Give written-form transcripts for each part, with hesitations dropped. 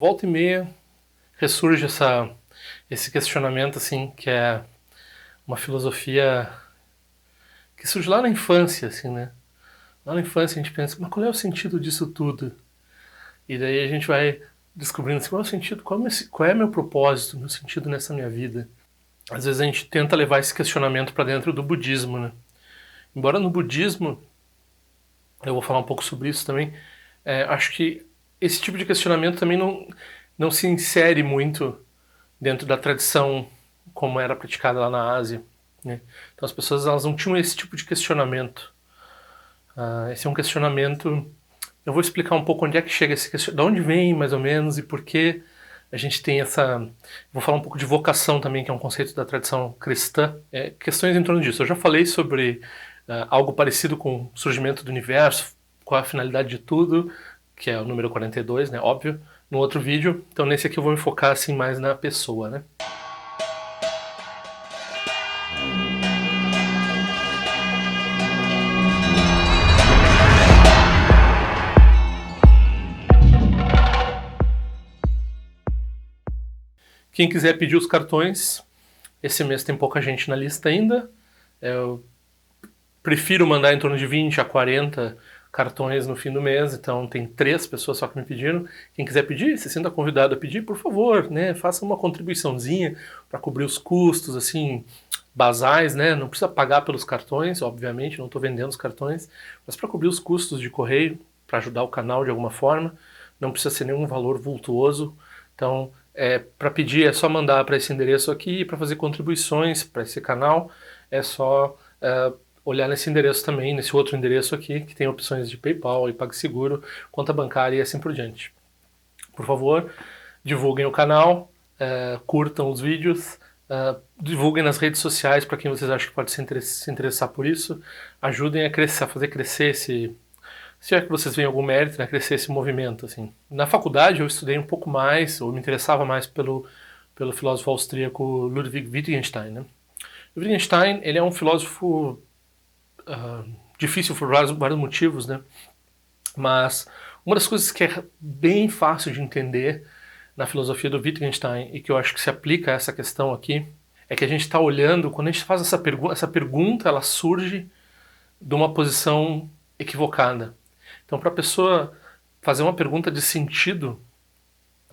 Volta e meia ressurge esse questionamento, assim, que é uma filosofia que surge lá na infância, assim, né? Lá na infância a gente pensa, mas qual é o sentido disso tudo? E daí a gente vai descobrindo assim, qual é o sentido, qual é meu propósito, meu sentido nessa minha vida. Às vezes a gente tenta levar esse questionamento para dentro do budismo, né? Embora no budismo, eu vou falar um pouco sobre isso também, acho que esse tipo de questionamento também não se insere muito dentro da tradição como era praticada lá na Ásia, né? Então as pessoas elas não tinham esse tipo de questionamento. Esse é um questionamento. Eu vou explicar um pouco onde é que chega esse questionamento, de onde vem mais ou menos e por que a gente tem essa. Vou falar um pouco de vocação também, que é um conceito da tradição cristã. Questões em torno disso. Eu já falei sobre algo parecido com o surgimento do universo, qual a finalidade de tudo, que é o número 42, né? Óbvio, no outro vídeo. Então nesse aqui eu vou me focar assim mais na pessoa, né? Quem quiser pedir os cartões, esse mês tem pouca gente na lista ainda. Eu prefiro mandar em torno de 20 a 40 cartões no fim do mês, então tem 3 pessoas só que me pediram. Quem quiser pedir, se sinta convidado a pedir, por favor, né? Faça uma contribuiçãozinha para cobrir os custos, assim, basais, né? Não precisa pagar pelos cartões, obviamente, não estou vendendo os cartões, mas para cobrir os custos de correio, para ajudar o canal de alguma forma, não precisa ser nenhum valor vultuoso. Então, para pedir é só mandar para esse endereço aqui, para fazer contribuições para esse canal é só olhar nesse endereço também, nesse outro endereço aqui, que tem opções de PayPal e PagSeguro, conta bancária e assim por diante. Por favor, divulguem o canal, curtam os vídeos, divulguem nas redes sociais para quem vocês acham que pode se interessar por isso, ajudem a crescer, a fazer crescer esse, se é que vocês veem algum mérito, né, crescer esse movimento, assim. Na faculdade eu estudei um pouco mais, ou me interessava mais pelo filósofo austríaco Ludwig Wittgenstein, né? Wittgenstein, ele é um filósofo difícil por vários motivos, né? Mas uma das coisas que é bem fácil de entender na filosofia do Wittgenstein e que eu acho que se aplica a essa questão aqui é que a gente está olhando, quando a gente faz essa pergunta ela surge de uma posição equivocada. Então, para a pessoa fazer uma pergunta de sentido,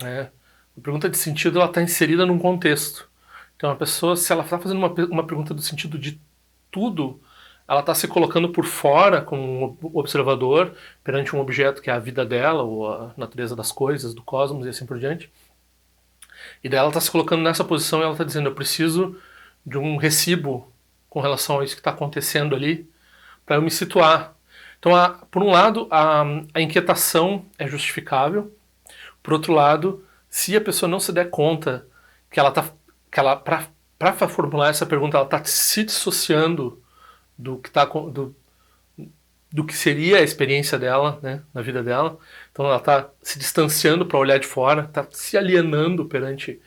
né, a pergunta de sentido ela está inserida num contexto. Então, a pessoa, se ela está fazendo uma pergunta do sentido de tudo, ela está se colocando por fora como um observador perante um objeto que é a vida dela, ou a natureza das coisas, do cosmos e assim por diante. E daí ela está se colocando nessa posição e ela está dizendo: eu preciso de um recibo com relação a isso que está acontecendo ali para eu me situar. Então, por um lado, a inquietação é justificável. Por outro lado, se a pessoa não se der conta que ela está, que ela para formular essa pergunta, ela está se dissociando do que tá do que seria a experiência dela, né, na vida dela. Então ela está se distanciando para olhar de fora, está se alienando perante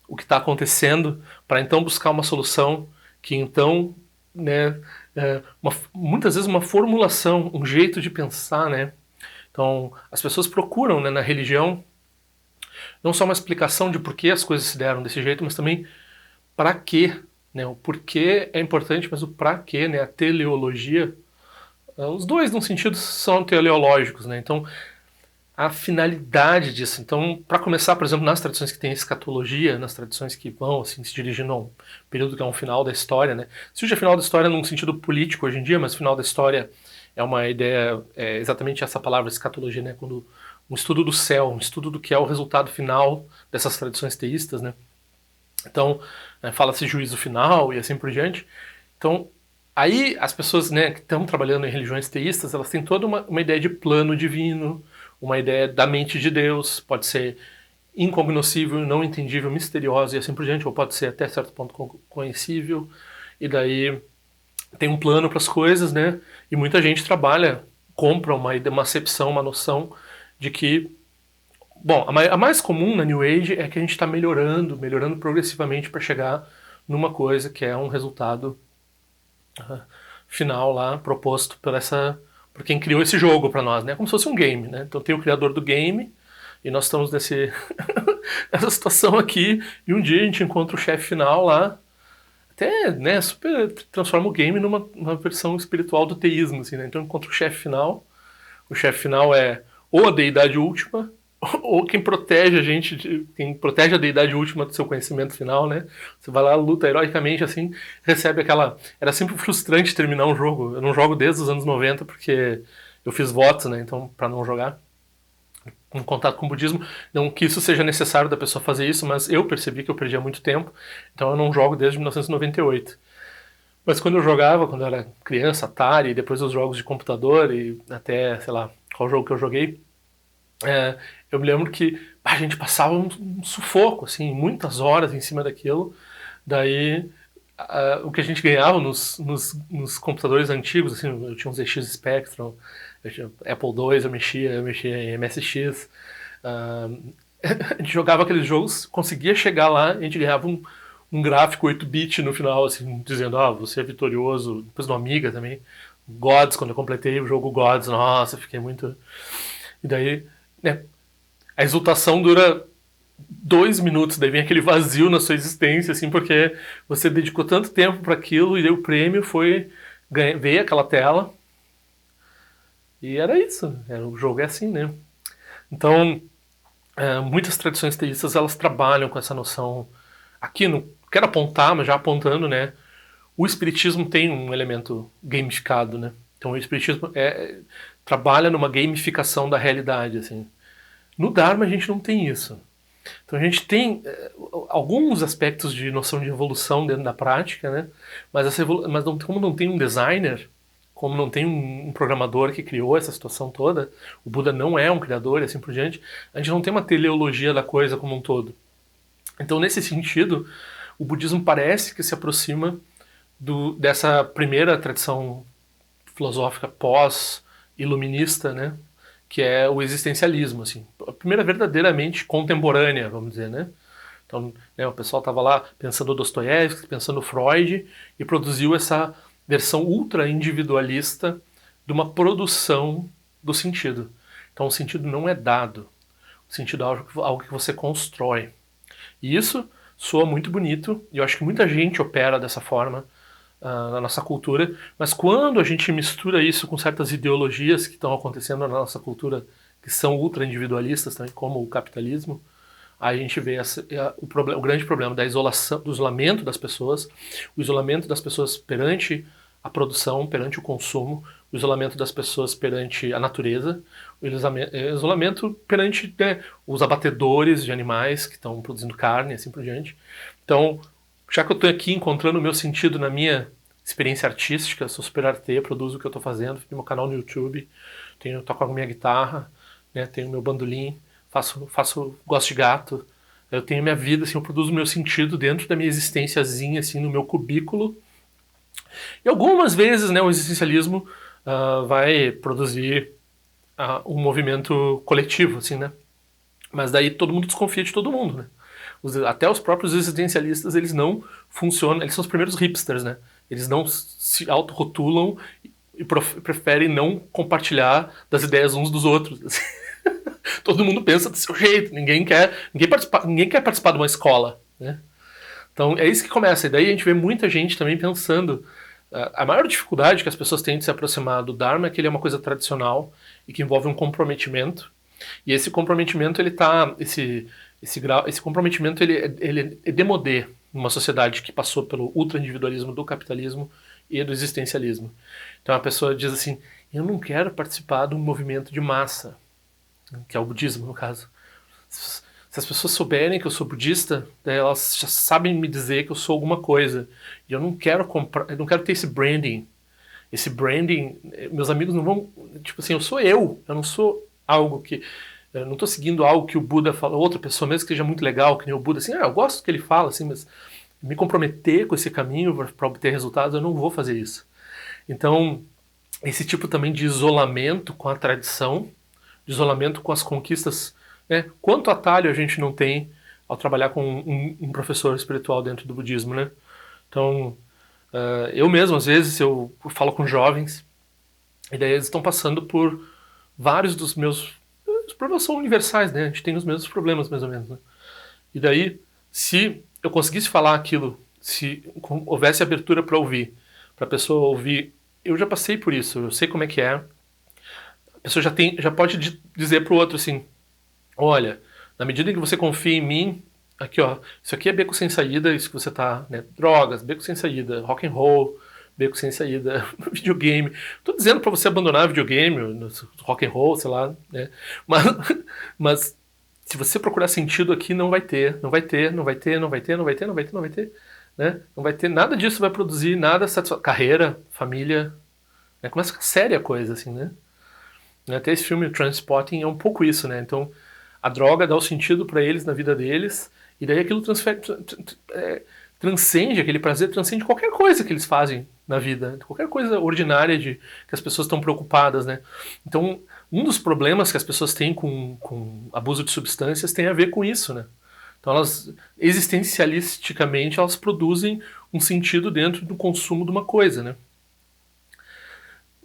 o que está acontecendo, para então buscar uma solução que então, né, muitas vezes uma formulação, um jeito de pensar, né. Então as pessoas procuram, né, na religião não só uma explicação de por que as coisas se deram desse jeito, mas também para quê, né? O porquê é importante, mas o para quê, né? A teleologia, os dois, num sentido, são teleológicos, né? Então, a finalidade disso. Então, para começar, por exemplo, nas tradições que têm escatologia, nas tradições que vão assim, se dirigindo a um período que é um final da história, né? Surge a final da história num sentido político hoje em dia, mas final da história é uma ideia, exatamente essa palavra escatologia, né? Quando um estudo do céu, um estudo do que é o resultado final dessas tradições teístas, né? Então, fala-se juízo final e assim por diante. Então, aí as pessoas, né, que estão trabalhando em religiões teístas, elas têm toda uma ideia de plano divino, uma ideia da mente de Deus, pode ser incognoscível, não entendível, misteriosa e assim por diante, ou pode ser até certo ponto conhecível, e daí tem um plano para as coisas, né, e muita gente trabalha, compra uma acepção, uma noção de que bom, a mais comum na New Age é que a gente está melhorando progressivamente para chegar numa coisa que é um resultado final lá proposto por quem criou esse jogo para nós, né? Como se fosse um game, né? Então tem o criador do game E nós estamos nessa situação aqui, e um dia a gente encontra o chefe final lá, até, né, super transforma o game numa versão espiritual do teísmo, assim, né? Então encontra o chefe final é ou a deidade última, ou quem protege a gente, quem protege a deidade última do seu conhecimento final, né? Você vai lá, luta heroicamente, assim, recebe aquela... Era sempre frustrante terminar um jogo. Eu não jogo desde os anos 90 porque eu fiz votos, né? Então, pra não jogar em contato com o budismo, não que isso seja necessário da pessoa fazer isso, mas eu percebi que eu perdia muito tempo, então eu não jogo desde 1998. Mas quando eu jogava, quando eu era criança, Atari, e depois os jogos de computador e até, sei lá, qual jogo que eu joguei, eu me lembro que a gente passava um sufoco, assim, muitas horas em cima daquilo. Daí, o que a gente ganhava nos computadores antigos, assim, eu tinha uns ZX Spectrum, eu tinha Apple II, eu mexia em MSX. A gente jogava aqueles jogos, conseguia chegar lá, a gente ganhava um gráfico 8-bit no final, assim, dizendo, você é vitorioso. Depois no Amiga também. Gods, quando eu completei o jogo Gods, nossa, fiquei muito... E daí, né, a exultação dura 2 minutos, daí vem aquele vazio na sua existência, assim, porque você dedicou tanto tempo para aquilo e daí o prêmio foi ver aquela tela. E era isso, o jogo é assim, né? Então, muitas tradições teístas, elas trabalham com essa noção. Aqui, não quero apontar, mas já apontando, né? O espiritismo tem um elemento gamificado, né? Então o espiritismo trabalha numa gamificação da realidade, assim. No Dharma a gente não tem isso. Então a gente tem alguns aspectos de noção de evolução dentro da prática, né? Mas como não tem um designer, como não tem um programador que criou essa situação toda, o Buda não é um criador e assim por diante, a gente não tem uma teleologia da coisa como um todo. Então nesse sentido, o budismo parece que se aproxima dessa primeira tradição filosófica pós-iluminista, né? Que é o existencialismo, assim. A primeira verdadeiramente contemporânea, vamos dizer, né? Então, né, o pessoal estava lá pensando Dostoiévski, pensando Freud, e produziu essa versão ultra-individualista de uma produção do sentido. Então, o sentido não é dado. O sentido é algo que você constrói. E isso soa muito bonito, e eu acho que muita gente opera dessa forma na nossa cultura, mas quando a gente mistura isso com certas ideologias que estão acontecendo na nossa cultura, que são ultra-individualistas também, como o capitalismo, aí a gente vê o grande problema da isolação, do isolamento das pessoas, o isolamento das pessoas perante a produção, perante o consumo, o isolamento das pessoas perante a natureza, o isolamento perante, né, os abatedores de animais que estão produzindo carne e assim por diante. Então, já que eu estou aqui encontrando o meu sentido na minha experiência artística, sou super artê, produzo o que eu estou fazendo, tenho meu canal no YouTube, toco a minha guitarra, né, tenho meu bandolim, gosto de gato, eu tenho minha vida, assim, eu produzo o meu sentido dentro da minha existenciazinha, assim, no meu cubículo. E algumas vezes, né, o existencialismo vai produzir um movimento coletivo, assim, né? Mas daí todo mundo desconfia de todo mundo, né? Até os próprios existencialistas, eles não funcionam, eles são os primeiros hipsters, né? Eles não se autorrotulam e preferem não compartilhar das ideias uns dos outros. Assim. Todo mundo pensa do seu jeito, ninguém quer participar de uma escola, né? Então é isso que começa, e daí a gente vê muita gente também pensando, a maior dificuldade que as pessoas têm de se aproximar do Dharma é que ele é uma coisa tradicional e que envolve um comprometimento, e esse comprometimento, ele tá, esse comprometimento, ele é demodé numa sociedade que passou pelo ultra-individualismo do capitalismo e do existencialismo. Então a pessoa diz assim, eu não quero participar de um movimento de massa, que é o budismo, no caso. Se as pessoas souberem que eu sou budista, elas já sabem me dizer que eu sou alguma coisa. E eu não quero eu não quero ter esse branding. Esse branding, meus amigos não vão... Tipo assim, eu não sou algo que... Eu não estou seguindo algo que o Buda fala, outra pessoa mesmo que seja muito legal, que nem o Buda, assim, eu gosto do que ele fala, assim, mas me comprometer com esse caminho para obter resultados, eu não vou fazer isso. Então, esse tipo também de isolamento com a tradição, de isolamento com as conquistas, né? Quanto atalho a gente não tem ao trabalhar com um professor espiritual dentro do budismo, né? Então, eu mesmo, às vezes, eu falo com jovens, e daí eles estão passando por vários dos meus os problemas são universais, né? A gente tem os mesmos problemas, mais ou menos, né? E daí, se eu conseguisse falar aquilo, se houvesse abertura para ouvir, para a pessoa ouvir, eu já passei por isso, eu sei como é que é. A pessoa já pode dizer para o outro assim, olha, na medida em que você confia em mim, aqui ó, isso aqui é beco sem saída, isso que você tá, né, drogas, beco sem saída, rock and roll, beco sem saída, videogame. Tô dizendo para você abandonar videogame, rock and roll, sei lá, né? Mas, mas se você procurar sentido aqui, não vai ter, não vai ter, não vai ter, não vai ter, não vai ter, não vai ter, não vai ter, né? Não vai ter nada disso, vai produzir nada carreira, família, né? Começa a ficar séria a coisa, assim, né? Até esse filme, o Trainspotting, é um pouco isso, né? Então, a droga dá o sentido para eles na vida deles, e daí aquilo transcende, aquele prazer transcende qualquer coisa que eles fazem na vida, qualquer coisa ordinária que as pessoas estão preocupadas, né? Então, um dos problemas que as pessoas têm com abuso de substâncias tem a ver com isso, né? Então, elas, existencialisticamente, elas produzem um sentido dentro do consumo de uma coisa, né?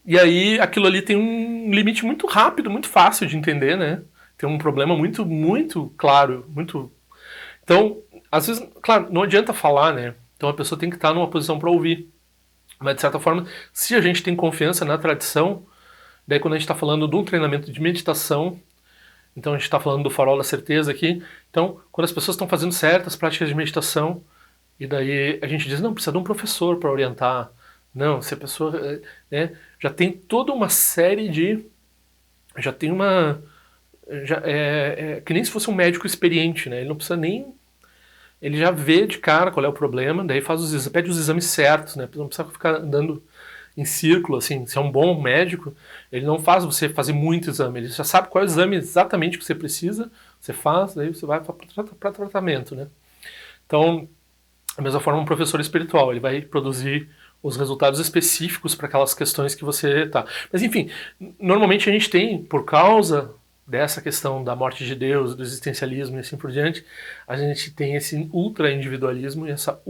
E aí, aquilo ali tem um limite muito rápido, muito fácil de entender, né? Tem um problema muito, muito claro, muito... Então, às vezes, claro, não adianta falar, né? Então a pessoa tem que estar numa posição para ouvir. Mas, de certa forma, se a gente tem confiança na tradição, daí quando a gente está falando de um treinamento de meditação, então a gente está falando do farol da certeza aqui, então, quando as pessoas estão fazendo certas práticas de meditação, e daí a gente diz, não, precisa de um professor para orientar. Não, se a pessoa... né, já tem toda uma série de... Já tem uma... que nem se fosse um médico experiente, né? Ele não precisa nem... Ele já vê de cara qual é o problema, daí pede os exames certos, né? Não precisa ficar andando em círculo, assim. Se é um bom médico, ele não faz você fazer muito exame. Ele já sabe qual é o exame exatamente que você precisa, você faz, daí você vai para tratamento, né? Então, da mesma forma, um professor espiritual, ele vai produzir os resultados específicos para aquelas questões que você tá. Mas enfim, normalmente a gente tem, por causa dessa questão da morte de Deus, do existencialismo e assim por diante, a gente tem esse ultra individualismo e essa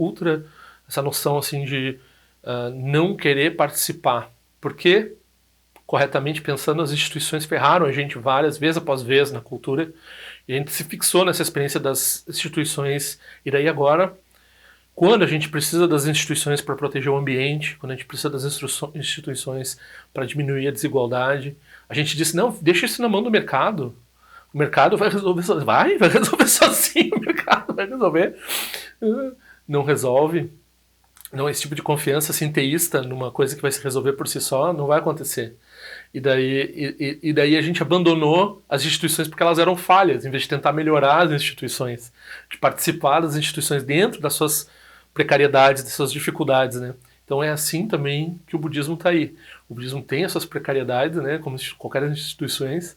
noção assim de não querer participar. Porque, corretamente pensando, as instituições ferraram a gente várias vezes após vez na cultura, e a gente se fixou nessa experiência das instituições, e daí agora, quando a gente precisa das instituições para proteger o ambiente, quando a gente precisa das instituições para diminuir a desigualdade, a gente disse, não, deixa isso na mão do mercado. O mercado vai resolver sozinho. Vai resolver sozinho, o mercado vai resolver. Não resolve. Não, esse tipo de confiança assim, teísta numa coisa que vai se resolver por si só não vai acontecer. E daí a gente abandonou as instituições porque elas eram falhas, em vez de tentar melhorar as instituições, de participar das instituições dentro das suas precariedades, das suas dificuldades, né? Então é assim também que o budismo está aí. O budismo tem as suas precariedades, né, como qualquer instituições,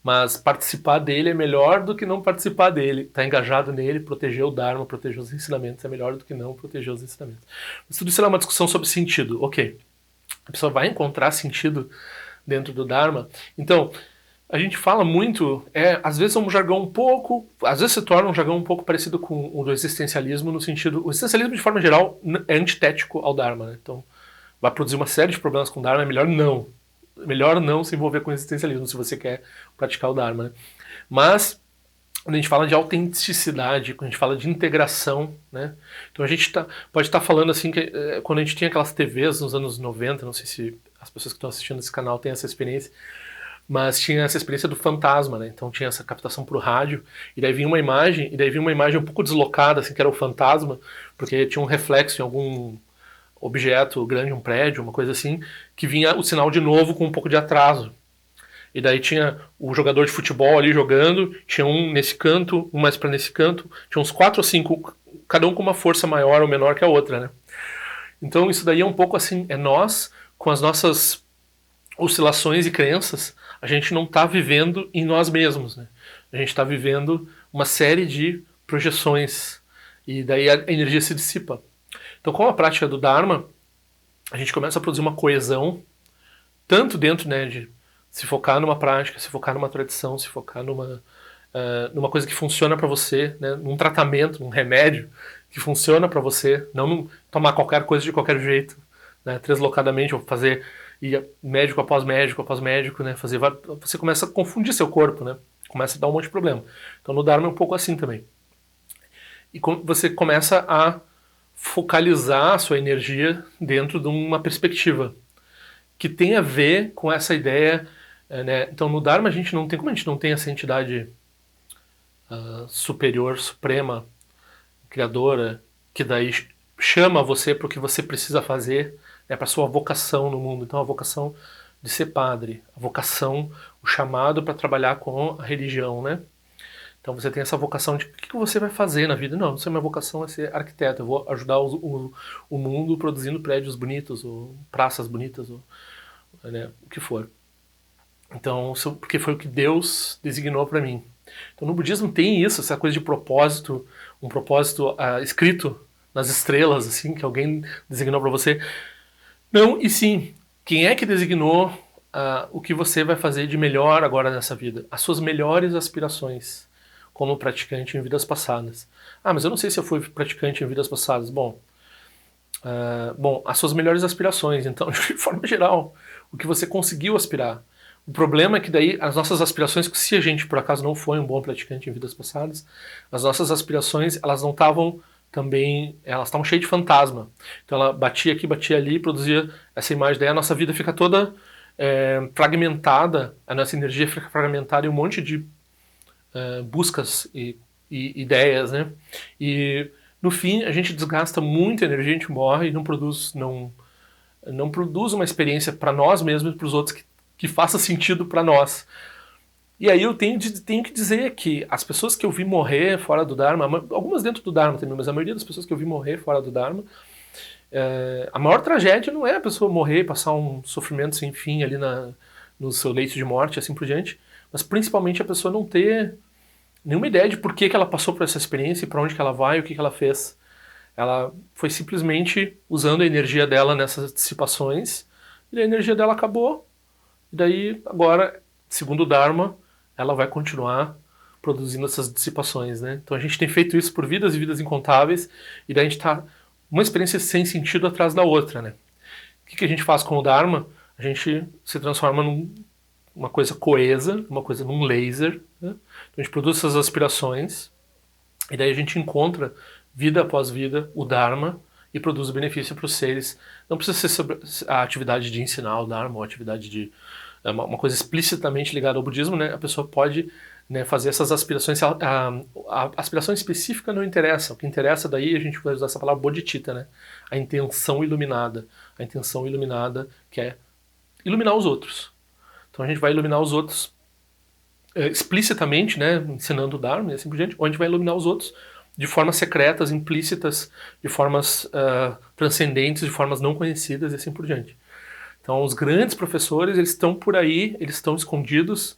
mas participar dele é melhor do que não participar dele. Estar engajado nele, proteger o Dharma, proteger os ensinamentos é melhor do que não proteger os ensinamentos. Mas tudo isso é uma discussão sobre sentido. Ok, a pessoa vai encontrar sentido dentro do Dharma. Então, a gente fala muito, às vezes é um jargão um pouco, às vezes se torna um jargão um pouco parecido com o do existencialismo, no sentido, o existencialismo de forma geral é antitético ao Dharma, né? Então vai produzir uma série de problemas com o Dharma, é melhor não se envolver com o existencialismo se você quer praticar o Dharma, né? Mas quando a gente fala de autenticidade, quando a gente fala de integração, né? Então a gente pode estar falando assim, que quando a gente tinha aquelas TVs nos anos 90, não sei se as pessoas que estão assistindo esse canal têm essa experiência, mas tinha essa experiência do fantasma, né? Então tinha essa captação pro rádio, e daí vinha uma imagem um pouco deslocada, assim, que era o fantasma, porque tinha um reflexo em algum objeto grande, um prédio, uma coisa assim, que vinha o sinal de novo com um pouco de atraso. E daí tinha o jogador de futebol ali jogando, tinha um nesse canto, um mais para nesse canto, tinha uns 4 ou 5, cada um com uma força maior ou menor que a outra, né? Então isso daí é um pouco assim, é nós, com as nossas oscilações e crenças, a gente não está vivendo em nós mesmos, né? A gente está vivendo uma série de projeções, e daí a energia se dissipa. Então, com a prática do Dharma, a gente começa a produzir uma coesão, tanto dentro, né, de se focar numa prática, se focar numa tradição, se focar numa coisa que funciona para você, né, num tratamento, num remédio que funciona para você, não tomar qualquer coisa de qualquer jeito, né, deslocadamente, ou fazer médico após médico, né, você começa a confundir seu corpo, né. Começa a dar um monte de problema. Então no Dharma é um pouco assim também. E você começa a focalizar a sua energia dentro de uma perspectiva que tem a ver com essa ideia, né? Então no Dharma a gente não tem, como a gente não tem essa entidade superior, suprema, criadora, que daí chama você para o que você precisa fazer, né, para a sua vocação no mundo. Então a vocação de ser padre, a vocação, o chamado para trabalhar com a religião, né? Então você tem essa vocação de o que você vai fazer na vida. Não, minha vocação é ser arquiteto, eu vou ajudar o mundo produzindo prédios bonitos, ou praças bonitas, ou, né, o que for. Então, porque foi o que Deus designou para mim. Então no budismo tem isso, essa coisa de propósito, um propósito escrito nas estrelas, assim, que alguém designou para você. Não, e sim, quem é que designou o que você vai fazer de melhor agora nessa vida? As suas melhores aspirações como praticante em vidas passadas. Mas eu não sei se eu fui praticante em vidas passadas. Bom, as suas melhores aspirações, então, de forma geral, o que você conseguiu aspirar. O problema é que daí as nossas aspirações, se a gente por acaso não foi um bom praticante em vidas passadas, as nossas aspirações, elas não estavam também, elas estavam cheias de fantasma. Então ela batia aqui, batia ali, produzia essa imagem, daí a nossa vida fica toda fragmentada, a nossa energia fica fragmentada em um monte de buscas e ideias, né? E no fim a gente desgasta muita energia, a gente morre e não produz uma experiência para nós mesmos e para os outros que faça sentido para nós. E aí eu tenho que dizer que as pessoas que eu vi morrer fora do Dharma, algumas dentro do Dharma também, mas a maioria das pessoas que eu vi morrer fora do Dharma, a maior tragédia não é a pessoa morrer, passar um sofrimento sem fim ali no seu leito de morte, assim por diante, mas principalmente a pessoa não ter nenhuma ideia de por que ela passou por essa experiência, para onde que ela vai, o que ela fez. Ela foi simplesmente usando a energia dela nessas dissipações, e a energia dela acabou, e daí agora, segundo o Dharma, ela vai continuar produzindo essas dissipações, né? Então a gente tem feito isso por vidas e vidas incontáveis, e daí a gente está uma experiência sem sentido atrás da outra, né? O que a gente faz com o Dharma? A gente se transforma numa coisa coesa, uma coisa num laser, né? Então a gente produz essas aspirações, e daí a gente encontra, vida após vida, o Dharma, e produz o benefício para os seres. Não precisa ser sobre a atividade de ensinar o Dharma, ou a atividade de uma coisa explicitamente ligada ao budismo, né? A pessoa pode, né, fazer essas aspirações. A aspiração específica não interessa. O que interessa daí, a gente vai usar essa palavra bodhicitta, né? A intenção iluminada. A intenção iluminada que é iluminar os outros. Então a gente vai iluminar os outros explicitamente, né, ensinando o Dharma e assim por diante, ou a gente vai iluminar os outros de formas secretas, implícitas, de formas transcendentes, de formas não conhecidas e assim por diante. Então os grandes professores, eles estão por aí, eles estão escondidos.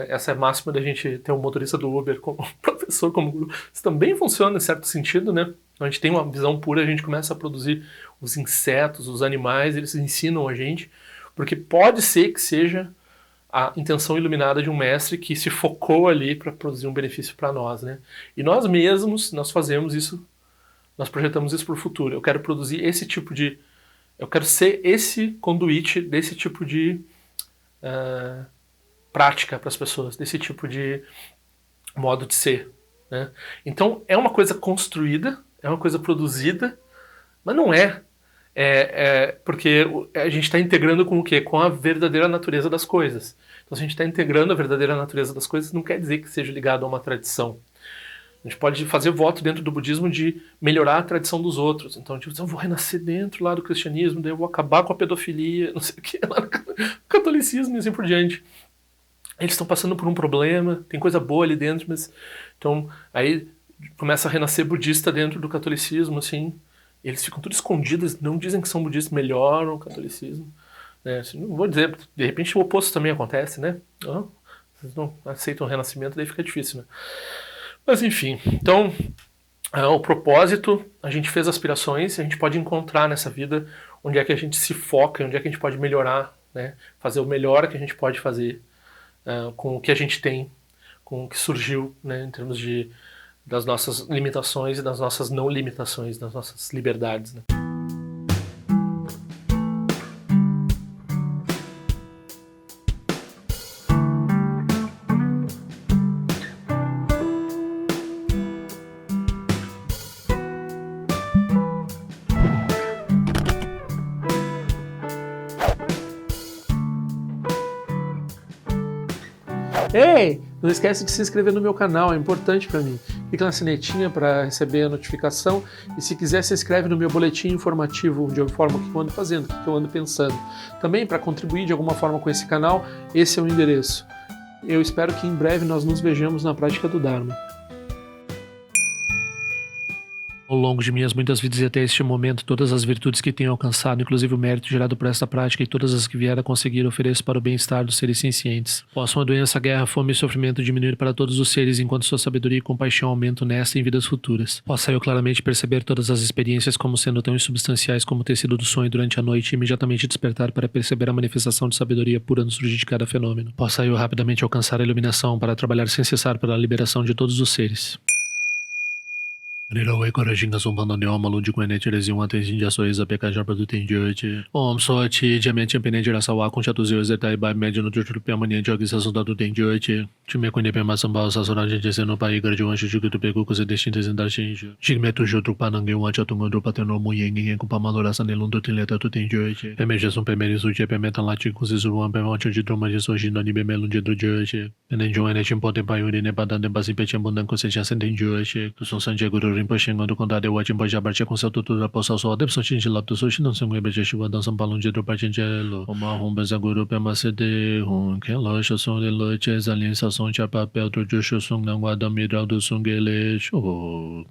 Essa é a máxima da gente ter um motorista do Uber como professor, como guru. Isso também funciona em certo sentido, né? A gente tem uma visão pura, a gente começa a produzir os insetos, os animais, eles ensinam a gente, porque pode ser que seja a intenção iluminada de um mestre que se focou ali para produzir um benefício para nós, né? E nós mesmos, nós fazemos isso, nós projetamos isso para o futuro. Eu quero produzir esse tipo de... Eu quero ser esse conduíte desse tipo de prática para as pessoas, desse tipo de modo de ser, né? Então é uma coisa construída, é uma coisa produzida, mas não é. Porque a gente está integrando com o quê? Com a verdadeira natureza das coisas. Então, se a gente está integrando a verdadeira natureza das coisas, não quer dizer que seja ligado a uma tradição. A gente pode fazer voto dentro do budismo de melhorar a tradição dos outros. Então, tipo, eu vou renascer dentro lá do cristianismo, daí eu vou acabar com a pedofilia, não sei o que, lá no catolicismo e assim por diante. Eles estão passando por um problema, tem coisa boa ali dentro, mas... Então, aí começa a renascer budista dentro do catolicismo, assim... Eles ficam tudo escondidos, não dizem que são budistas, melhoram o catolicismo. Né? Assim, não vou dizer, de repente o oposto também acontece, né? Vocês não aceitam o renascimento, daí fica difícil, né? Mas enfim, então, o propósito, a gente fez aspirações, a gente pode encontrar nessa vida onde é que a gente se foca, onde é que a gente pode melhorar, né? Fazer o melhor que a gente pode fazer com o que a gente tem, com o que surgiu, né? Em termos das nossas limitações e das nossas não limitações, das nossas liberdades, né? Ei, não esquece de se inscrever no meu canal, é importante para mim. Clica na sinetinha para receber a notificação e se quiser se inscreve no meu boletim informativo de forma o que eu ando fazendo, o que eu ando pensando. Também para contribuir de alguma forma com esse canal, esse é o endereço. Eu espero que em breve nós nos vejamos na prática do Dharma. Ao longo de minhas muitas vidas e até este momento, todas as virtudes que tenho alcançado, inclusive o mérito gerado por esta prática e todas as que vier a conseguir, ofereço para o bem-estar dos seres sencientes. Possam a doença, guerra, fome e sofrimento diminuir para todos os seres, enquanto sua sabedoria e compaixão aumentam nesta e em vidas futuras. Possa eu claramente perceber todas as experiências como sendo tão insubstanciais como o tecido do sonho durante a noite e imediatamente despertar para perceber a manifestação de sabedoria pura no surgir de cada fenômeno. Possa eu rapidamente alcançar a iluminação para trabalhar sem cessar pela liberação de todos os seres. Nirawai Korajinga Sumpanda Neoma Lundi Kwene Cherezi Wante Jinja Soiza Pekajar Produtin Jochi Om Sochi Jamen Champene Jirasawa Kunchatuzi Zetai Bai Mediano Tutu Piamani Jogisa Sundatu Ten Jochi Chime Kwene Pema Samba Sasora Jinjese no Pai Garjuan Shujuku Peku Kuse Destintes Indar Shinju Jigme Tuju Trupanangue Wancha Tungo Pateno Muyengi Kupamalora Sanelundu Tinleta Tutin Jochi Pemeja Sum Pemeri Suche Pemetan Lati Kuzizuan Pemancho de Troma de Soji Nani Bemelunde do Jochi Enenjoane Chimpote Payuri Nepadan de Basi Pechembunan Kuseja Senten Jochi Tuson Sanje Guru Rinpoche quando condado eu atim pode abartir com seu tudo da poça só deve sentir de lá do sushi não se engebe de chuva dançam balão de dropa gelo uma rumba zaguru pema cd rum que loja som de lote alien sa som de papel do jusho som não guarda midral do sungele show